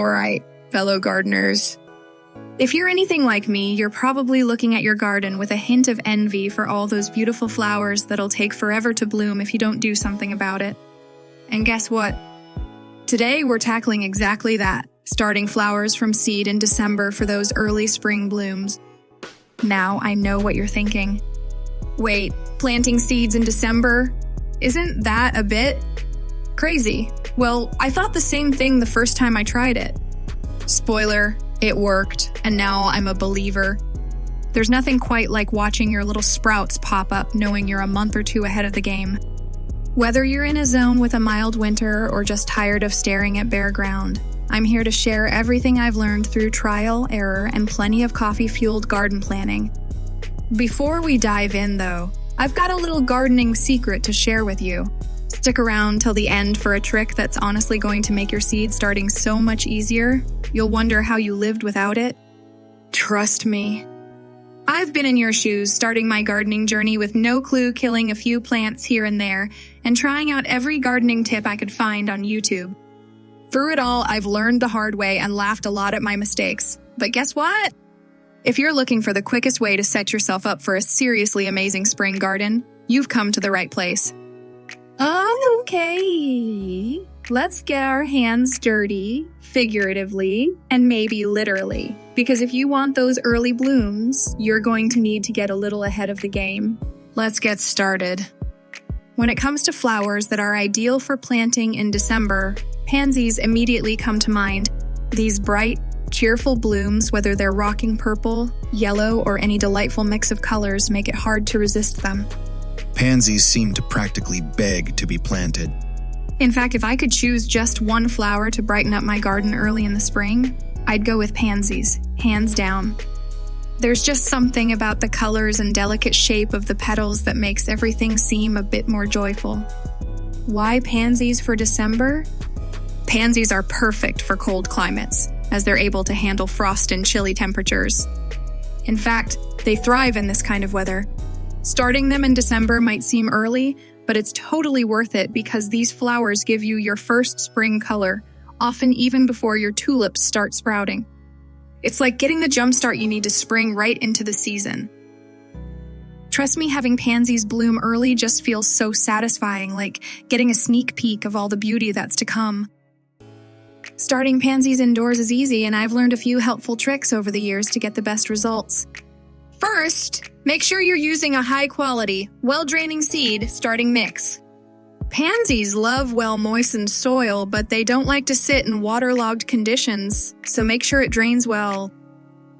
All right, fellow gardeners. If you're anything like me, you're probably looking at your garden with a hint of envy for all those beautiful flowers that'll take forever to bloom if you don't do something about it. And guess what? Today, we're tackling exactly that, starting flowers from seed in December for those early spring blooms. Now, I know what you're thinking. Wait, planting seeds in December? Isn't that a bit crazy? Well, I thought the same thing the first time I tried it. Spoiler, it worked, and now I'm a believer. There's nothing quite like watching your little sprouts pop up knowing you're a month or two ahead of the game. Whether you're in a zone with a mild winter or just tired of staring at bare ground, I'm here to share everything I've learned through trial, error, and plenty of coffee-fueled garden planning. Before we dive in, though, I've got a little gardening secret to share with you. Stick around till the end for a trick that's honestly going to make your seed starting so much easier, you'll wonder how you lived without it. Trust me. I've been in your shoes, starting my gardening journey with no clue, killing a few plants here and there, and trying out every gardening tip I could find on YouTube. Through it all, I've learned the hard way and laughed a lot at my mistakes. But guess what? If you're looking for the quickest way to set yourself up for a seriously amazing spring garden, you've come to the right place. Okay, let's get our hands dirty, figuratively, and maybe literally. Because if you want those early blooms, you're going to need to get a little ahead of the game. Let's get started. When it comes to flowers that are ideal for planting in December, pansies immediately come to mind. These bright, cheerful blooms, whether they're rocking purple, yellow, or any delightful mix of colors, make it hard to resist them. Pansies seem to practically beg to be planted. In fact, if I could choose just one flower to brighten up my garden early in the spring, I'd go with pansies, hands down. There's just something about the colors and delicate shape of the petals that makes everything seem a bit more joyful. Why pansies for December? Pansies are perfect for cold climates, as they're able to handle frost and chilly temperatures. In fact, they thrive in this kind of weather. Starting them in December might seem early, but it's totally worth it because these flowers give you your first spring color, often even before your tulips start sprouting. It's like getting the jumpstart you need to spring right into the season. Trust me, having pansies bloom early just feels so satisfying, like getting a sneak peek of all the beauty that's to come. Starting pansies indoors is easy, and I've learned a few helpful tricks over the years to get the best results. First, make sure you're using a high-quality, well-draining seed starting mix. Pansies love well-moistened soil, but they don't like to sit in waterlogged conditions, so make sure it drains well.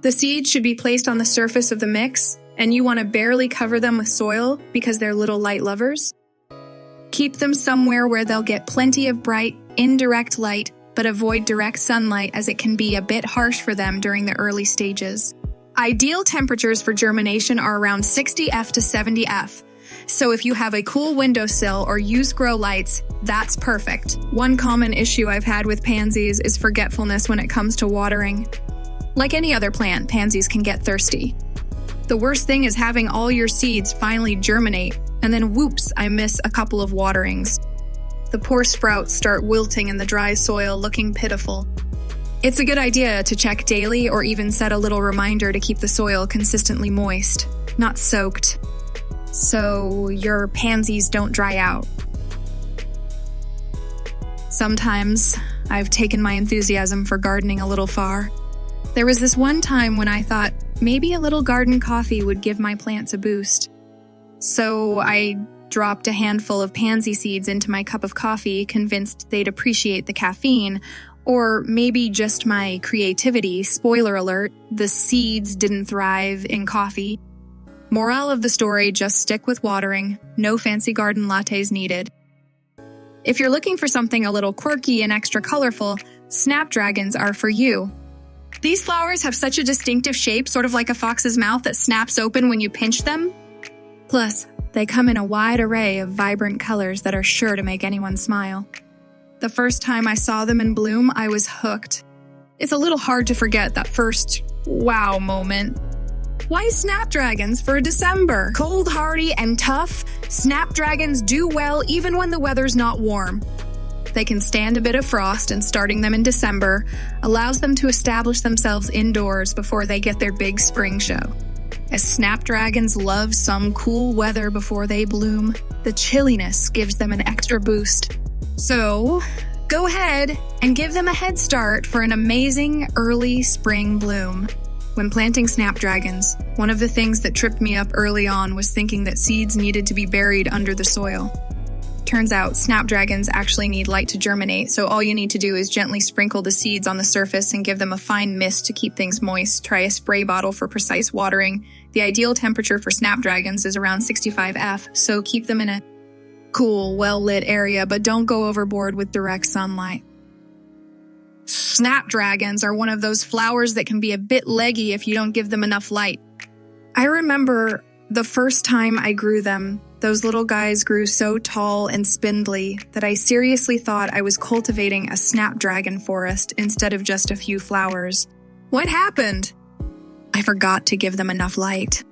The seeds should be placed on the surface of the mix, and you want to barely cover them with soil because they're little light lovers. Keep them somewhere where they'll get plenty of bright, indirect light, but avoid direct sunlight as it can be a bit harsh for them during the early stages. Ideal temperatures for germination are around 60°F to 70°F. So if you have a cool windowsill or use grow lights, that's perfect. One common issue I've had with pansies is forgetfulness when it comes to watering. Like any other plant, pansies can get thirsty. The worst thing is having all your seeds finally germinate, and then whoops, I miss a couple of waterings. The poor sprouts start wilting in the dry soil, looking pitiful. It's a good idea to check daily or even set a little reminder to keep the soil consistently moist, not soaked, so your pansies don't dry out. Sometimes I've taken my enthusiasm for gardening a little far. There was this one time when I thought maybe a little garden coffee would give my plants a boost. So I dropped a handful of pansy seeds into my cup of coffee, convinced they'd appreciate the caffeine. Or maybe just my creativity. Spoiler alert, the seeds didn't thrive in coffee. Moral of the story, just stick with watering. No fancy garden lattes needed. If you're looking for something a little quirky and extra colorful, Snapdragons are for you. These flowers have such a distinctive shape, sort of like a fox's mouth that snaps open when you pinch them. Plus, they come in a wide array of vibrant colors that are sure to make anyone smile. The first time I saw them in bloom, I was hooked. It's a little hard to forget that first wow moment. Why Snapdragons for December? Cold, hardy, and tough, Snapdragons do well even when the weather's not warm. They can stand a bit of frost, and starting them in December allows them to establish themselves indoors before they get their big spring show. As snapdragons love some cool weather before they bloom, the chilliness gives them an extra boost. So, go ahead and give them a head start for an amazing early spring bloom. When planting snapdragons, one of the things that tripped me up early on was thinking that seeds needed to be buried under the soil. Turns out, snapdragons actually need light to germinate, so all you need to do is gently sprinkle the seeds on the surface and give them a fine mist to keep things moist. Try a spray bottle for precise watering. The ideal temperature for snapdragons is around 65 F, so keep them in a cool, well-lit area, but don't go overboard with direct sunlight. Snapdragons are one of those flowers that can be a bit leggy if you don't give them enough light. I remember the first time I grew them, those little guys grew so tall and spindly that I seriously thought I was cultivating a snapdragon forest instead of just a few flowers. What happened? I forgot to give them enough light.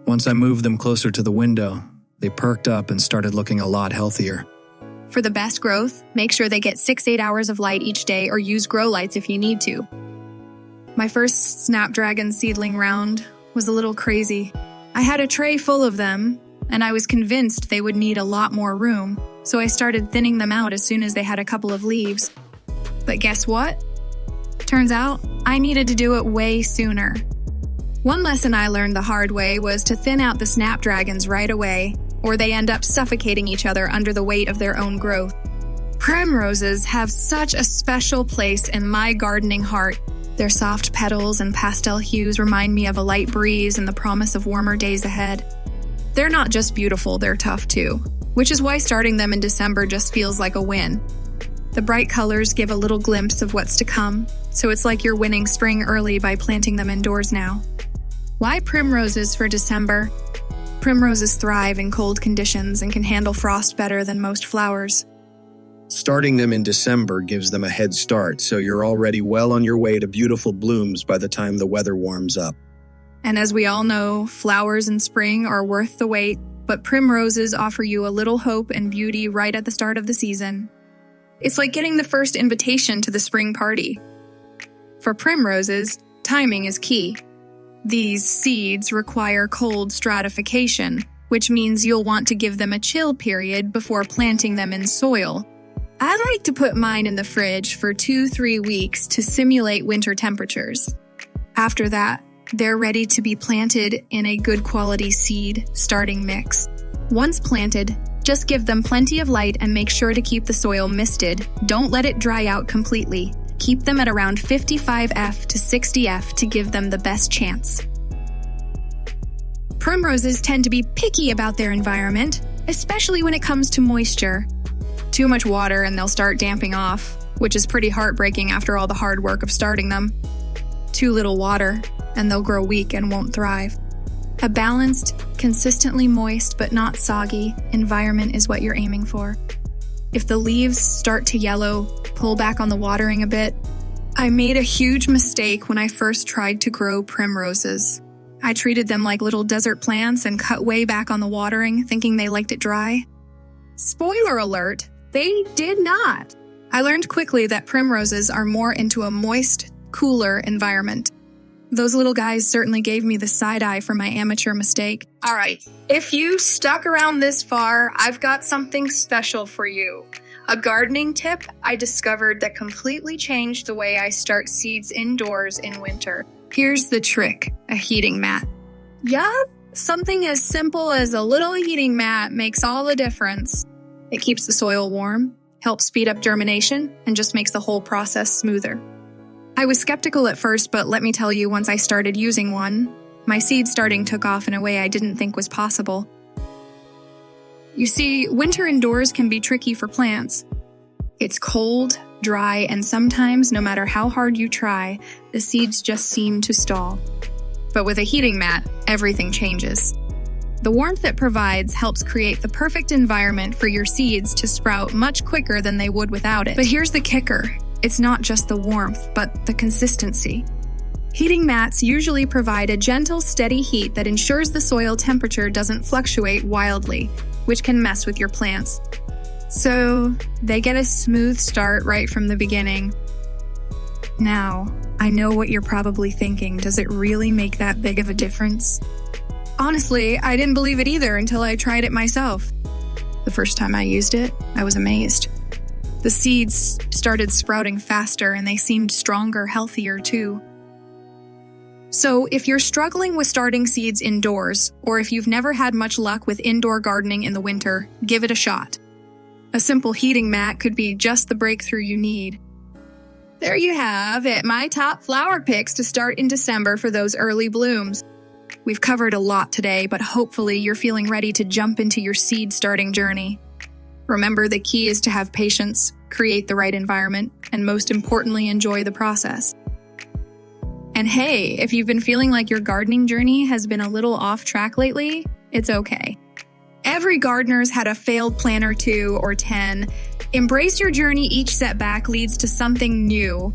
Once I moved them closer to the window, they perked up and started looking a lot healthier. For the best growth, make sure they get 6-8 hours of light each day or use grow lights if you need to. My first snapdragon seedling round was a little crazy. I had a tray full of them, and I was convinced they would need a lot more room, so I started thinning them out as soon as they had a couple of leaves. But guess what? Turns out, I needed to do it way sooner. One lesson I learned the hard way was to thin out the snapdragons right away, or they end up suffocating each other under the weight of their own growth. Primroses have such a special place in my gardening heart. Their soft petals and pastel hues remind me of a light breeze and the promise of warmer days ahead. They're not just beautiful, they're tough too, which is why starting them in December just feels like a win. The bright colors give a little glimpse of what's to come, so it's like you're winning spring early by planting them indoors now. Why primroses for December? Primroses thrive in cold conditions and can handle frost better than most flowers. Starting them in December gives them a head start, so you're already well on your way to beautiful blooms by the time the weather warms up. And as we all know, flowers in spring are worth the wait, but primroses offer you a little hope and beauty right at the start of the season. It's like getting the first invitation to the spring party. For primroses, timing is key. These seeds require cold stratification, which means you'll want to give them a chill period before planting them in soil. I like to put mine in the fridge for 2-3 weeks to simulate winter temperatures. After that, they're ready to be planted in a good quality seed starting mix. Once planted, just give them plenty of light and make sure to keep the soil misted. Don't let it dry out completely. Keep them at around 55 F to 60 F to give them the best chance. Primroses tend to be picky about their environment, especially when it comes to moisture. Too much water and they'll start damping off, which is pretty heartbreaking after all the hard work of starting them. Too little water, and they'll grow weak and won't thrive. A balanced, consistently moist but not soggy environment is what you're aiming for. If the leaves start to yellow, pull back on the watering a bit. I made a huge mistake when I first tried to grow primroses. I treated them like little desert plants and cut way back on the watering, thinking they liked it dry. Spoiler alert, they did not. I learned quickly that primroses are more into a moist, cooler environment. Those little guys certainly gave me the side eye for my amateur mistake. All right, if you stuck around this far, I've got something special for you. A gardening tip I discovered that completely changed the way I start seeds indoors in winter. Here's the trick, a heating mat. Yeah, something as simple as a little heating mat makes all the difference. It keeps the soil warm, helps speed up germination, and just makes the whole process smoother. I was skeptical at first, but let me tell you, once I started using one, my seed starting took off in a way I didn't think was possible. You see, winter indoors can be tricky for plants. It's cold, dry, and sometimes, no matter how hard you try, the seeds just seem to stall. But with a heating mat, everything changes. The warmth it provides helps create the perfect environment for your seeds to sprout much quicker than they would without it. But here's the kicker. It's not just the warmth, but the consistency. Heating mats usually provide a gentle, steady heat that ensures the soil temperature doesn't fluctuate wildly, which can mess with your plants. So they get a smooth start right from the beginning. Now, I know what you're probably thinking. Does it really make that big of a difference? Honestly, I didn't believe it either until I tried it myself. The first time I used it, I was amazed. The seeds started sprouting faster and they seemed stronger, healthier too. So if you're struggling with starting seeds indoors, or if you've never had much luck with indoor gardening in the winter, give it a shot. A simple heating mat could be just the breakthrough you need. There you have it, my top flower picks to start in December for those early blooms. We've covered a lot today, but hopefully you're feeling ready to jump into your seed starting journey. Remember, the key is to have patience, create the right environment, and most importantly, enjoy the process. And hey, if you've been feeling like your gardening journey has been a little off track lately, it's okay. Every gardener's had a failed plant or 2 or 10. Embrace your journey. Each setback leads to something new.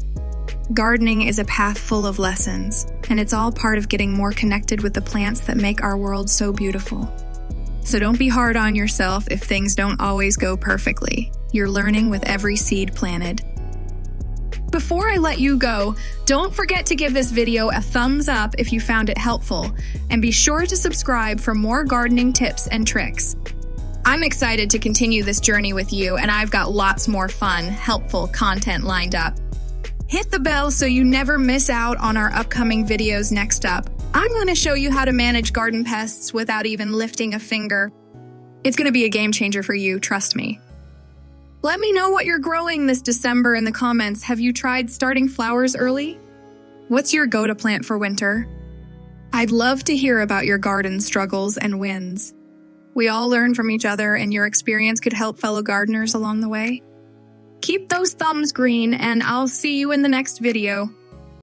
Gardening is a path full of lessons, and it's all part of getting more connected with the plants that make our world so beautiful. So don't be hard on yourself if things don't always go perfectly. You're learning with every seed planted. Before I let you go, don't forget to give this video a thumbs up if you found it helpful, and be sure to subscribe for more gardening tips and tricks. I'm excited to continue this journey with you, and I've got lots more fun, helpful content lined up. Hit the bell so you never miss out on our upcoming videos. Next up, I'm going to show you how to manage garden pests without even lifting a finger. It's going to be a game changer for you, trust me. Let me know what you're growing this December in the comments. Have you tried starting flowers early? What's your go-to plant for winter? I'd love to hear about your garden struggles and wins. We all learn from each other, and your experience could help fellow gardeners along the way. Keep those thumbs green, and I'll see you in the next video.